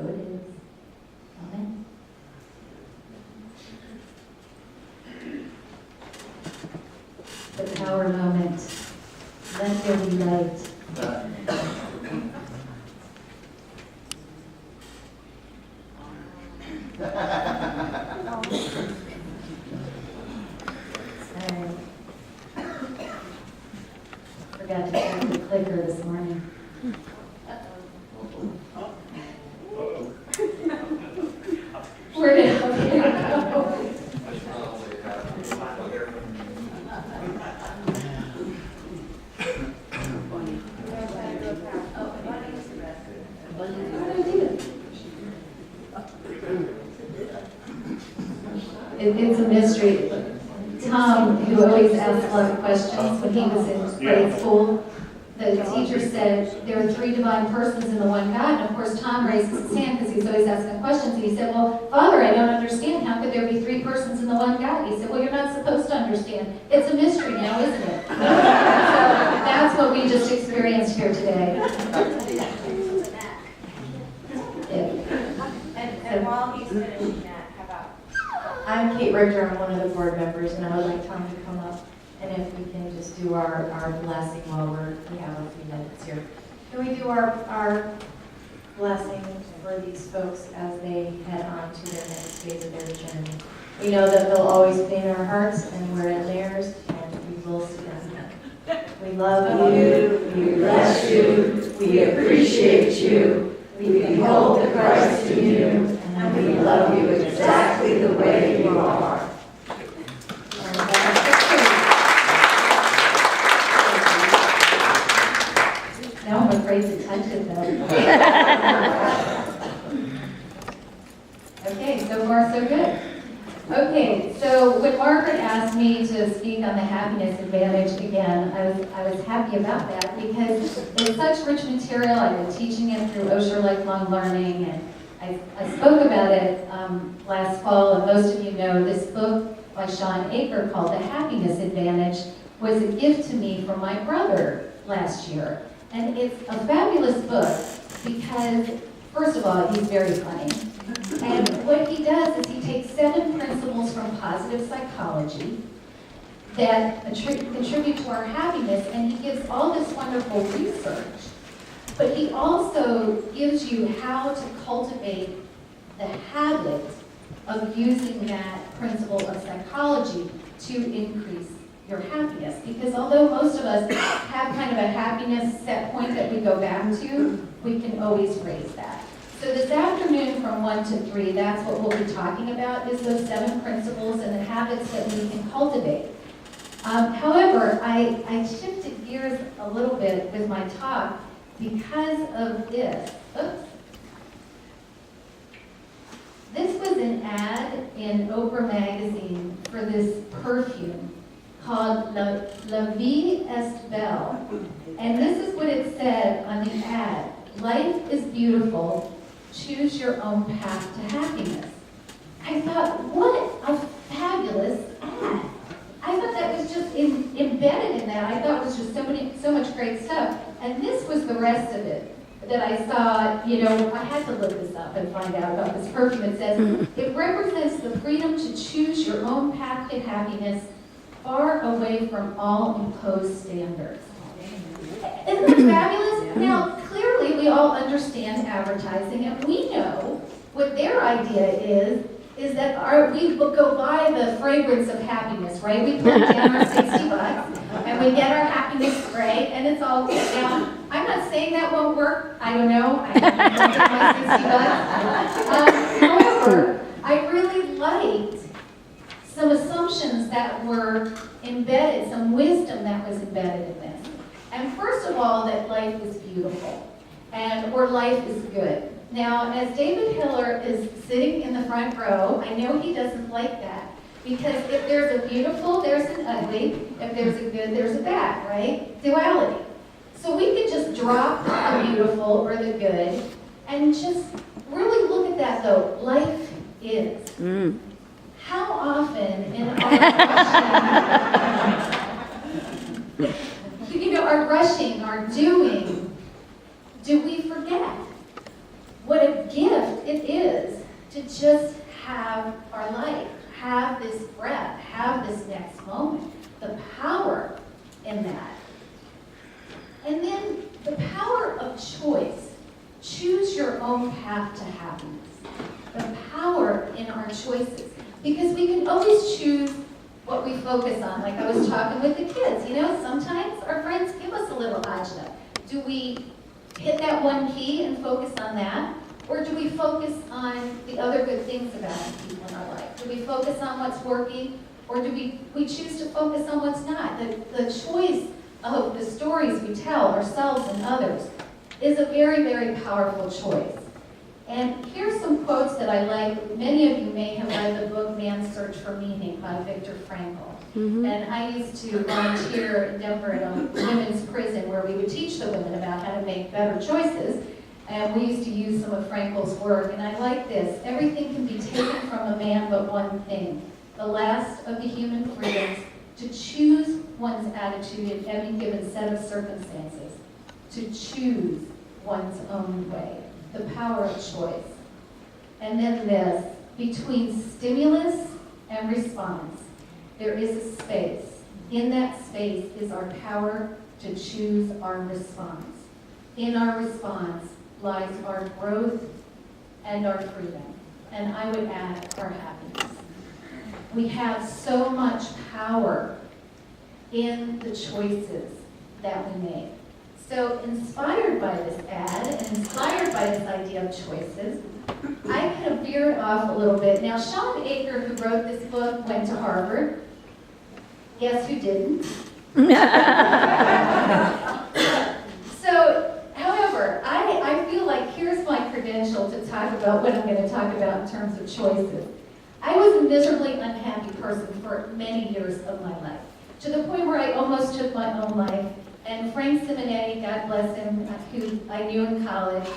so it is. Amen. The power moment. Let there be light. Sorry. Forgot to check the clicker this morning. Where did it go? It's a mystery. Tom, who always asks a lot of questions when he was in grade school, the teacher said there are three divine persons in the one God. And of course, Tom raises his hand because he's always asking questions. And he said, well, Father, I don't understand. How could there be three persons in the one God? He said, well, you're not supposed to understand. It's a mystery now, isn't it? So that's what we just experienced here today. And while he's finishing that, how about? I'm Kate Richter. I'm one of the board members, and I would like Tom to come up, and if we can just do our blessing while we have a few minutes here. Can we do our blessing for these folks as they head on to their next phase of their journey? We know that they'll always be in our hearts, and we're in theirs, and we will see them. We love you. We bless you. We appreciate you. We behold the Christ in you, and we love you exactly the way you are. Now I'm afraid to touch it though. Okay, so far so good. Okay, so when Margaret asked me to speak on the happiness advantage again, I was happy about that because it's such rich material. I've been teaching it through Osher Lifelong Learning, and I spoke about it last fall, and most of you know this book by Sean Aker called The Happiness Advantage was a gift to me from my brother last year. And it's a fabulous book because, first of all, he's very funny. And what he does is he takes 7 principles from positive psychology that contribute to our happiness, and he gives all this wonderful research. But he also gives you how to cultivate the habit of using that principle of psychology to increase your happiness. Because although most of us have kind of a happiness set point that we go back to, we can always raise that. So this afternoon from 1 to 3, that's what we'll be talking about, is those 7 principles and the habits that we can cultivate. However, I shifted gears a little bit with my talk because of this. Oops. This was an ad in Oprah magazine for this perfume called La Vie Est Belle. And this is what it said on the ad. Life is beautiful. Choose your own path to happiness. I thought, what a fabulous ad. I thought that was just embedded in that. I thought it was just so much great stuff. And this was the rest of it that I saw. I had to look this up and find out about this perfume. It says, it represents the freedom to choose your own path to happiness, far away from all imposed standards. Isn't that fabulous? Now, clearly we all understand advertising, and we know what their idea is that we go buy the fragrance of happiness, right? We put down our $60 and we get our happiness spray, and it's all now. I'm not saying that won't work. I don't know. I don't get my $60. However, I really liked some assumptions that were embedded, some wisdom that was embedded in this. And first of all, that life is beautiful, or life is good. Now, as David Hiller is sitting in the front row, I know he doesn't like that, because if there's a beautiful, there's an ugly. If there's a good, there's a bad, right? Duality. So we could just drop the beautiful or the good and just really look at that, though. Life is. How often in our rushing, our doing, do we forget what a gift it is to just have our life, have this breath, have this next moment, the power in that. And then the power of choice. Choose your own path to happiness. The power in our choices. Because we can always choose what we focus on. Like I was talking with the kids, sometimes our friends give us a little ajna. Do we hit that one key and focus on that? Or do we focus on the other good things about people in our life? Do we focus on what's working? Or do we choose to focus on what's not? The choice of the stories we tell ourselves and others is a very, very powerful choice. And here's some quotes that I like. Many of you may have read the book Man's Search for Meaning by Viktor Frankl. And I used to volunteer in Denver at a women's prison where we would teach the women about how to make better choices. And we used to use some of Frankl's work. And I like this. Everything can be taken from a man but one thing. The last of the human freedoms, to choose one's attitude in any given set of circumstances. To choose one's own way. The power of choice. And then this, between stimulus and response, there is a space. In that space is our power to choose our response. In our response lies our growth and our freedom. And I would add our happiness. We have so much power in the choices that we make. So inspired by this ad and inspired by this idea of choices, I kind of veered off a little bit. Now, Sean Aker, who wrote this book, went to Harvard. Guess who didn't? So, however, I feel like here's my credential to talk about what I'm going to talk about in terms of choices. I was a miserably unhappy person for many years of my life, to the point where I almost took my own life. And Frank Simonetti, God bless him, who I knew in college,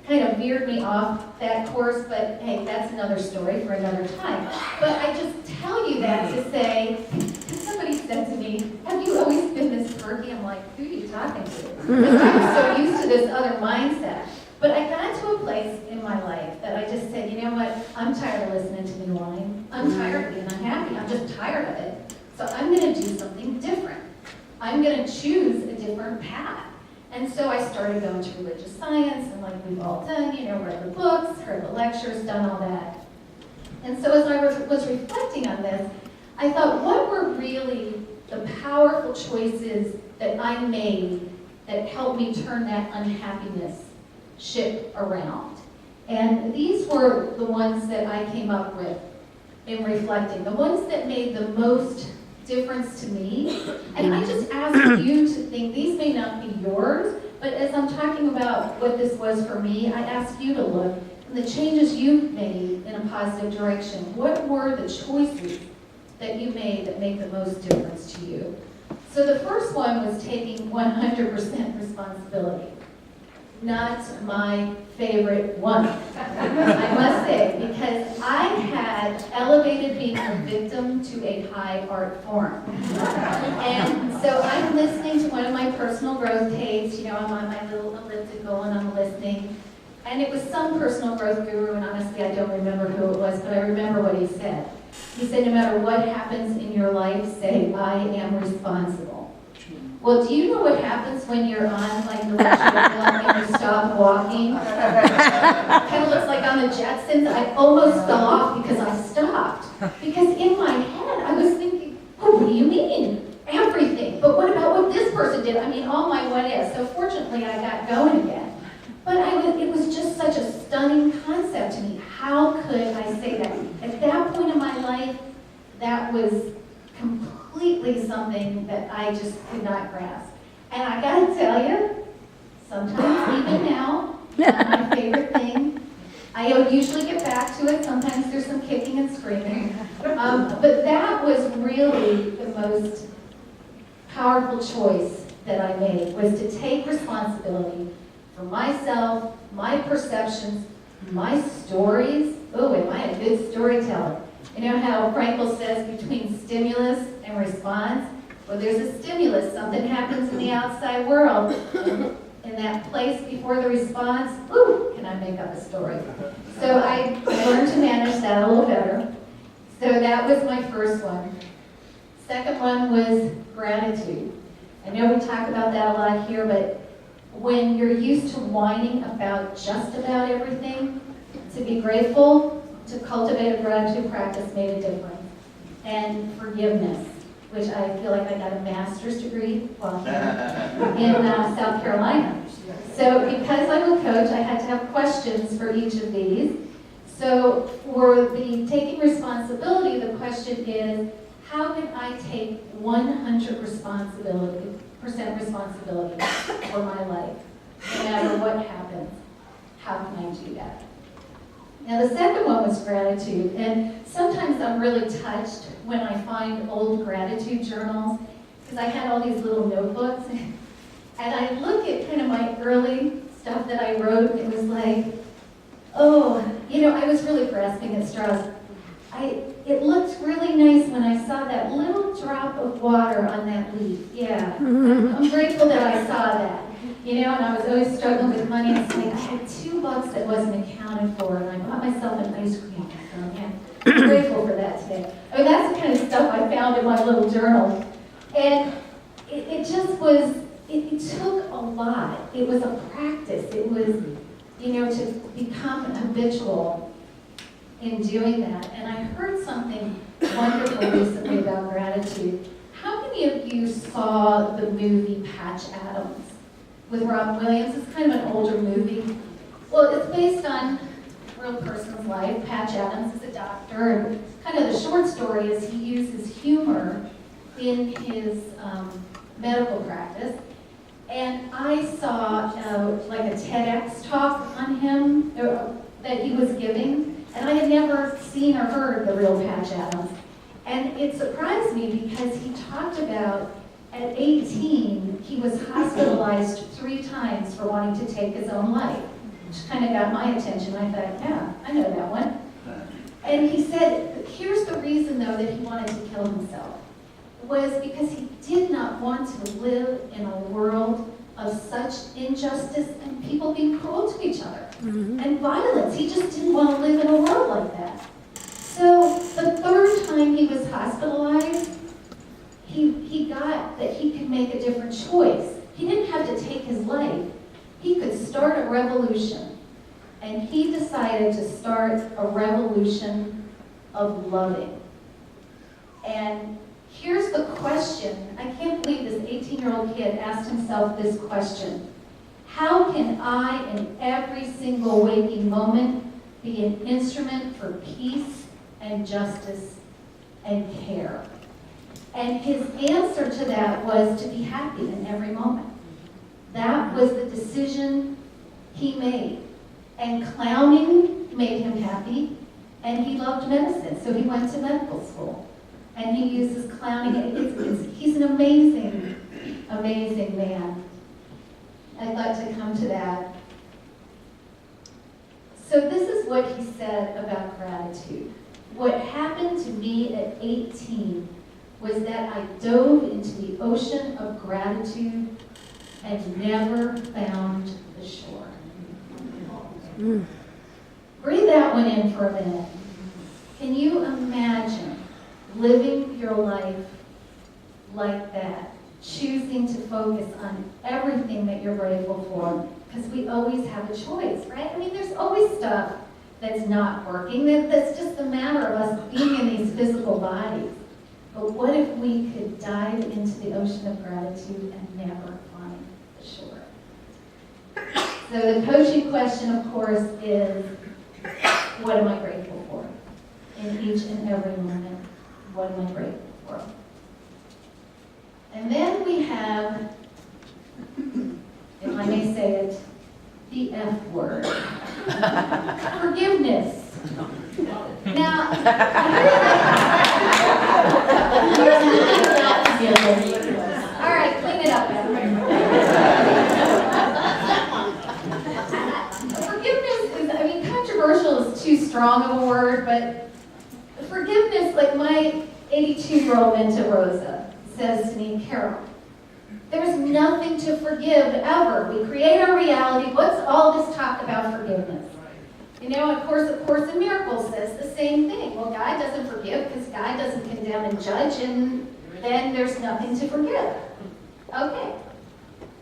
kind of veered me off that course, but hey, that's another story for another time. But I just tell you that to say, somebody said to me, have you always been this perky? I'm like, who are you talking to? Because I was so used to this other mindset. But I got to a place in my life that I just said, you know what, I'm tired of listening to the whine. I'm tired of being unhappy. I'm just tired of it. So I'm going to do something different. I'm going to choose a different path. And so I started going to religious science, and like we've all done, read the books, heard the lectures, done all that. And so as I was reflecting on this, I thought, what were really the powerful choices that I made that helped me turn that unhappiness ship around? And these were the ones that I came up with in reflecting, the ones that made the most difference to me. And I just ask you to think, these may not be yours, but as I'm talking about what this was for me, I ask you to look and the changes you've made in a positive direction. What were the choices that you made that made the most difference to you? So the first one was taking 100% responsibility. Not my favorite one, I must say, because I had elevated being a victim to a high art form. And so I'm listening to one of my personal growth tapes, I'm on my little elliptical and I'm listening. And it was some personal growth guru, and honestly I don't remember who it was, but I remember what he said. He said, no matter what happens in your life, say, I am responsible. Well, do you know what happens when you're on like the and you stop walking? Kind of looks like on the Jetsons. I almost fell off because I stopped. Because in my head, I was thinking, oh, what do you mean? Everything. But what about what this person did? I mean, all my what ifs. So fortunately, I got going again. But it was just such a stunning concept to me. How could I say that? At that point in my life, that was completely something that I just could not grasp. And I gotta tell you, sometimes even now, not my favorite thing. I usually get back to it. Sometimes there's some kicking and screaming. But that was really the most powerful choice that I made, was to take responsibility for myself, my perceptions, my stories. Oh, am I a good storyteller? You know how Frankl says between stimulus and response? Well, there's a stimulus. Something happens in the outside world. In that place before the response, ooh, can I make up a story? So I learned to manage that a little better. So that was my first one. Second one was gratitude. I know we talk about that a lot here, but when you're used to whining about just about everything, to be grateful, to cultivate a gratitude practice made a difference. And forgiveness, which I feel like I got a master's degree while here in South Carolina. So because I'm a coach, I had to have questions for each of these. So for the taking responsibility, the question is, how can I take 100% responsibility for my life, no matter what happens? How can I do that? Now the second one was gratitude, and sometimes I'm really touched when I find old gratitude journals, because I had all these little notebooks, and I look at kind of my early stuff that I wrote, and it was like, oh, I was really grasping at straws. It looked really nice when I saw that little drop of water on that leaf. Yeah, I'm grateful that I saw that. And I was always struggling with money. It's like I had $2 that wasn't accounted for, and I bought myself an ice cream. So, yeah, I'm grateful for that today. I mean, that's the kind of stuff I found in my little journal. And it just was, it took a lot. It was a practice. It was, to become habitual in doing that. And I heard something wonderful recently about gratitude. How many of you saw the movie Patch Adams with Robin Williams? It's kind of an older movie. Well, it's based on a real person's life. Patch Adams is a doctor, and kind of the short story is he uses humor in his medical practice. And I saw like a TEDx talk on him that he was giving, and I had never seen or heard the real Patch Adams. And it surprised me because he talked about at 18, he was hospitalized 3 times for wanting to take his own life, which kind of got my attention. I thought, yeah, I know that one. And he said, here's the reason, though, that he wanted to kill himself, was because he did not want to live in a world of such injustice and people being cruel to each other and violence. He just didn't want to live in a world like that. So the 3rd time he was hospitalized, he got that he could make a different choice. He didn't have to take his life. He could start a revolution. And he decided to start a revolution of loving. And here's the question. I can't believe this 18-year-old kid asked himself this question. How can I, in every single waking moment, be an instrument for peace and justice and care? And his answer to that was to be happy in every moment. That was the decision he made. And clowning made him happy, and he loved medicine, so he went to medical school. And he uses clowning. He's an amazing, amazing man. I'd like to come to that. So this is what he said about gratitude. What happened to me at 18 was that I dove into the ocean of gratitude and never found the shore. Breathe that one in for a minute. Can you imagine living your life like that, choosing to focus on everything that you're grateful for? Because we always have a choice, right? I mean, there's always stuff that's not working. That's just a matter of us being in these physical bodies. But what if we could dive into the ocean of gratitude and never find the shore? So the coaching question, of course, is, what am I grateful for? In each and every moment, what am I grateful for? And then we have, if I may say it, the F word. Forgiveness. Now, all right, clean it up, everybody. Forgiveness is, I mean, controversial is too strong of a word, but forgiveness, like my 82-year-old Minta Rosa says to me, Carol, there's nothing to forgive ever. We create our reality. What's all this talk about forgiveness? You know, of course, A Course in Miracles says the same thing. Well, God doesn't forgive because God doesn't condemn and judge, and then there's nothing to forgive. Okay,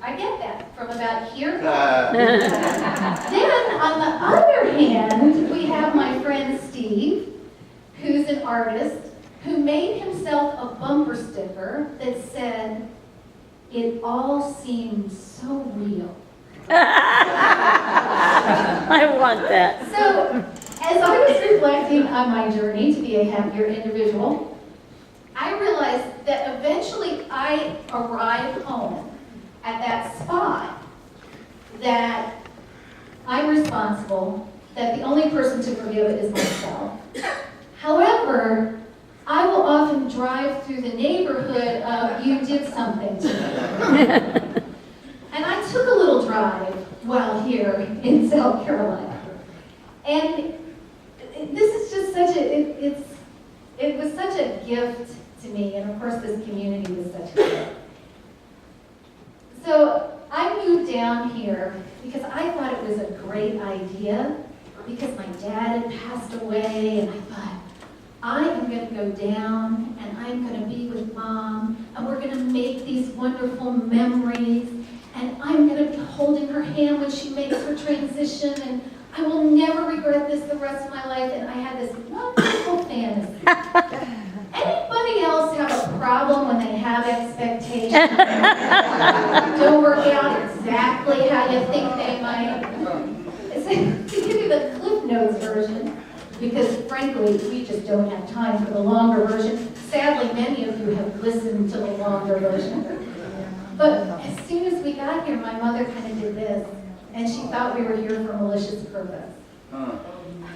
I get that from about here. Then, on the other hand, we have my friend Steve, who's an artist, who made himself a bumper sticker that said, "It all seems so real." I want that. So, as I was reflecting on my journey to be a happier individual, I realized that eventually I arrived home at that spot that I'm responsible, that the only person to forgive it is myself. However, I will often drive through the neighborhood of, "You did something to me." And I took a little drive while here in South Carolina. And this is just such it was such a gift to me, and of course this community was such a gift. So I moved down here because I thought it was a great idea, because my dad had passed away, and I thought, I am going to go down and I'm going to be with Mom, and we're going to make these wonderful memories, and I'm going to be holding her hand when she makes her transition, and I will never regret this the rest of my life. And I had this wonderful fantasy. Anybody else have a problem when they have expectations? Don't work out exactly how you think they might. To give you the Cliff Notes version, because frankly, we just don't have time for the longer version. Sadly, many of you have listened to the longer version. But as soon as we got here, my mother kind of did this, and she thought we were here for malicious purpose.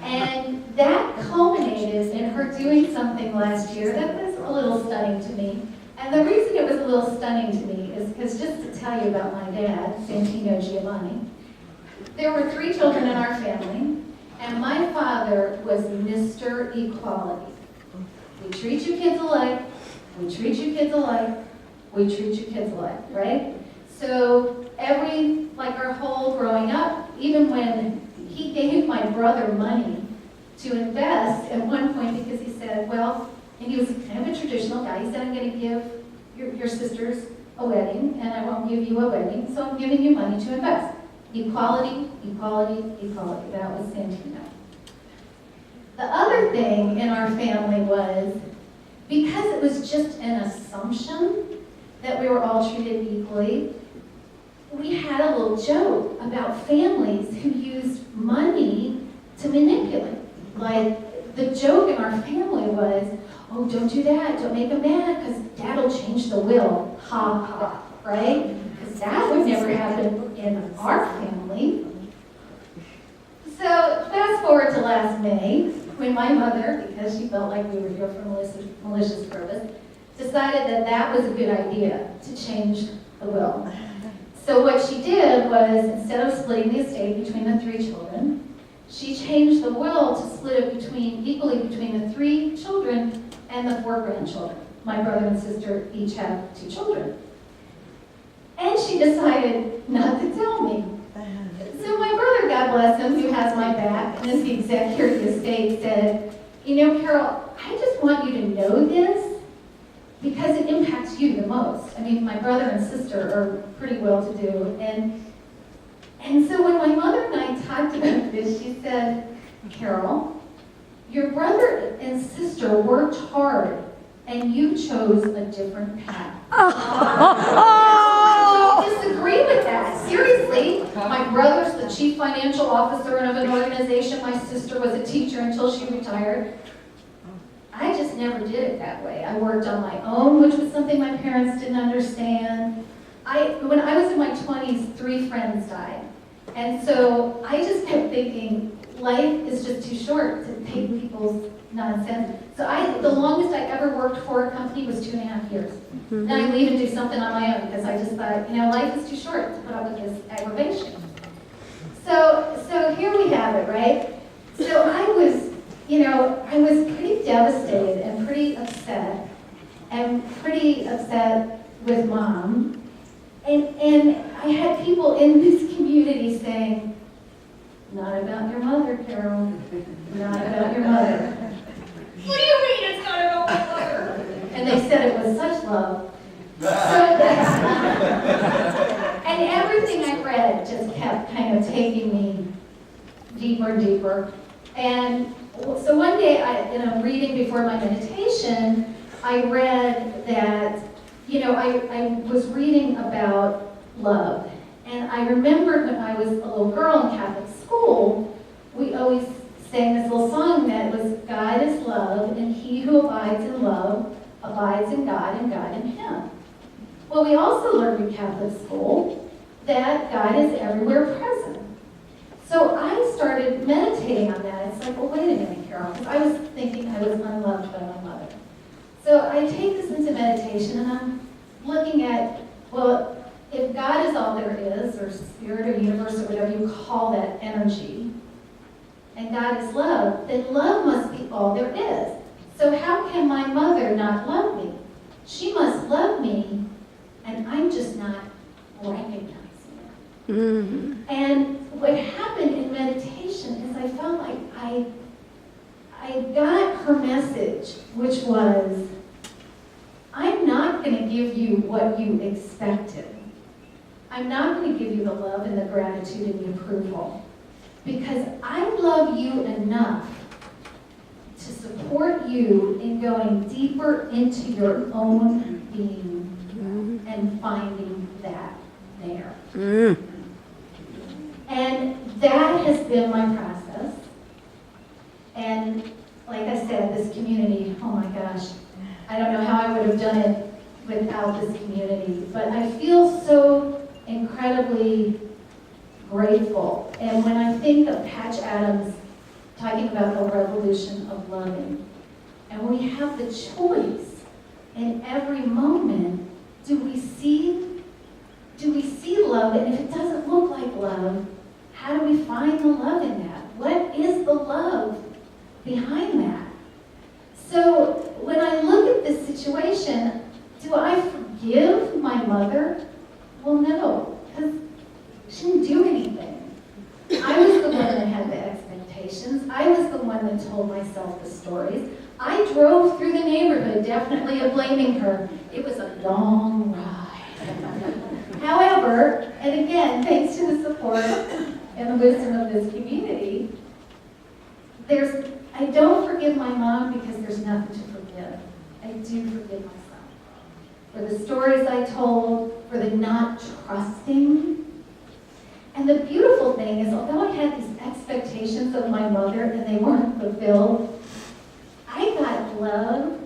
And that culminated in her doing something last year that was a little stunning to me. And the reason it was a little stunning to me is because, just to tell you about my dad, Santino Giovanni, there were 3 children in our family, and my father was Mr. Equality. We treat you kids alike, we treat you kids alike, we treat you kids alike, right? So our whole growing up, even when he gave my brother money to invest at one point, because he said, well, and he was kind of a traditional guy, he said, I'm going to give your sisters a wedding, and I won't give you a wedding, so I'm giving you money to invest. Equality, equality, equality. That was Santino. The other thing in our family was, because it was just an assumption that we were all treated equally, we had a little joke about families who used money to manipulate. Like, the joke in our family was, oh, don't do that, don't make them mad, because Dad will change the will. Ha, ha, right? Because that would never happen in our family. So, fast forward to last May, when my mother, because she felt like we were here for malicious purpose, decided that that was a good idea to change the will. So what she did was, instead of splitting the estate between the 3 children, she changed the will to split it equally between the 3 children and the 4 grandchildren. My brother and sister each have 2 children. And she decided not to tell me. So my brother, God bless him, who has my back and is the executor of the estate, said, you know, Carol, I just want you to know this because it impacts you the most. I mean, my brother and sister are pretty well-to-do. And so when my mother and I talked about this, she said, Carol, your brother and sister worked hard and you chose a different path. I disagree with that. Seriously, my brother's the chief financial officer of an organization. My sister was a teacher until she retired. I just never did it that way. I worked on my own, which was something my parents didn't understand. When I was in my 20s, 3 friends died. And so I just kept thinking, life is just too short to take people's nonsense. So the longest I ever worked for a company was 2.5 years. Then I leave and do something on my own because I just thought, life is too short to put up with this aggravation. So here we have it, right? So I was pretty devastated and pretty upset with Mom. And I had people in this community saying, not about your mother, Carol, not about your mother. What do you mean it's not about my mother? And they said it was such love. So and everything I read just kept kind of taking me deeper and deeper. And so one day, reading before my meditation, I read that, I was reading about love. And I remembered when I was a little girl in Catholic school, we always sang this little song that was, God is love, and he who abides in love abides in God, and God in him. Well, we also learned in Catholic school that God is everywhere present. So I started meditating on that. It's like, well, wait a minute, Carol, because I was thinking I was unloved by my mother. So I take this into meditation, and I'm looking at, well, if God is all there is, or spirit or universe, or whatever you call that energy, and God is love, then love must be all there is. So how can my mother not love me? She must love me, and I'm just not recognizing it. Mm-hmm. And what happened in meditation is I felt like I got her message, which was, I'm not going to give you what you expected. I'm not going to give you the love and the gratitude and the approval, because I love you enough to support you in going deeper into your own being and finding that there. Mm. And that has been my process. And like I said, this community, oh my gosh, I don't know how I would have done it without this community, but I feel so incredibly grateful. And when I think of Patch Adams talking about the revolution of loving, and we have the choice in every moment, do we see love? And if it doesn't look like love, how do we find the love in that? What is the love behind that? So when I look at this situation, do I forgive my mother? Well, no, because she didn't do anything. I was the one that had the expectations. I was the one that told myself the stories. I drove through the neighborhood, definitely blaming her. It was a long ride. However, and again, thanks to the support and the wisdom of this community, I don't forgive my mom because there's nothing to forgive. I do forgive myself. For the stories I told, for the not trusting. And the beautiful thing is, although I had these expectations of my mother and they weren't fulfilled, I got love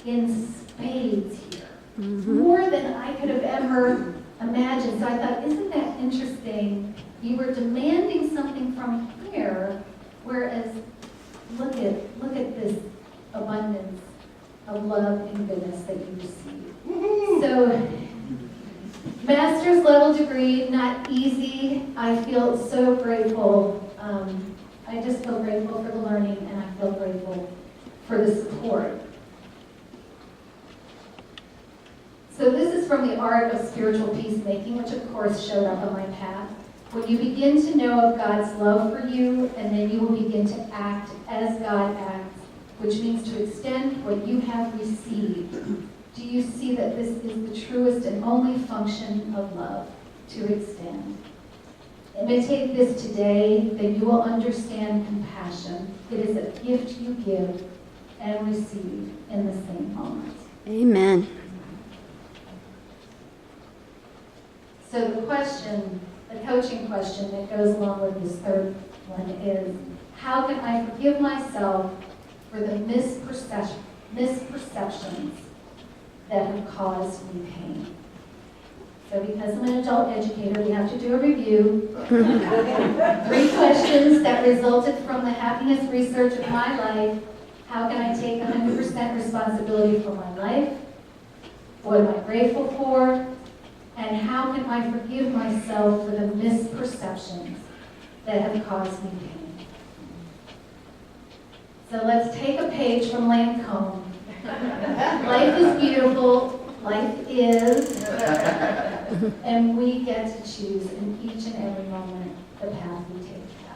in spades here. More than I could have ever imagined. So I thought, isn't that interesting? You were demanding something from here, whereas look at this abundance of love and goodness that you receive. So, master's level degree, not easy. I feel so grateful. I just feel grateful for the learning, and I feel grateful for the support. So this is from the Art of Spiritual Peacemaking, which of course showed up on my path. When you begin to know of God's love for you, and then you will begin to act as God acts, which means to extend what you have received. Do you see that this is the truest and only function of love, to extend? Imitate this today, then you will understand compassion. It is a gift you give and receive in the same moment. Amen. So the question, the coaching question that goes along with this third one is, how can I forgive myself for the misperceptions that have caused me pain? So because I'm an adult educator, we have to do a review. 3 questions that resulted from the happiness research of my life. How can I take 100% responsibility for my life? What am I grateful for? And how can I forgive myself for the misperceptions that have caused me pain? So let's take a page from Lancome. Life is beautiful. Life is And we get to choose in each and every moment the path we take.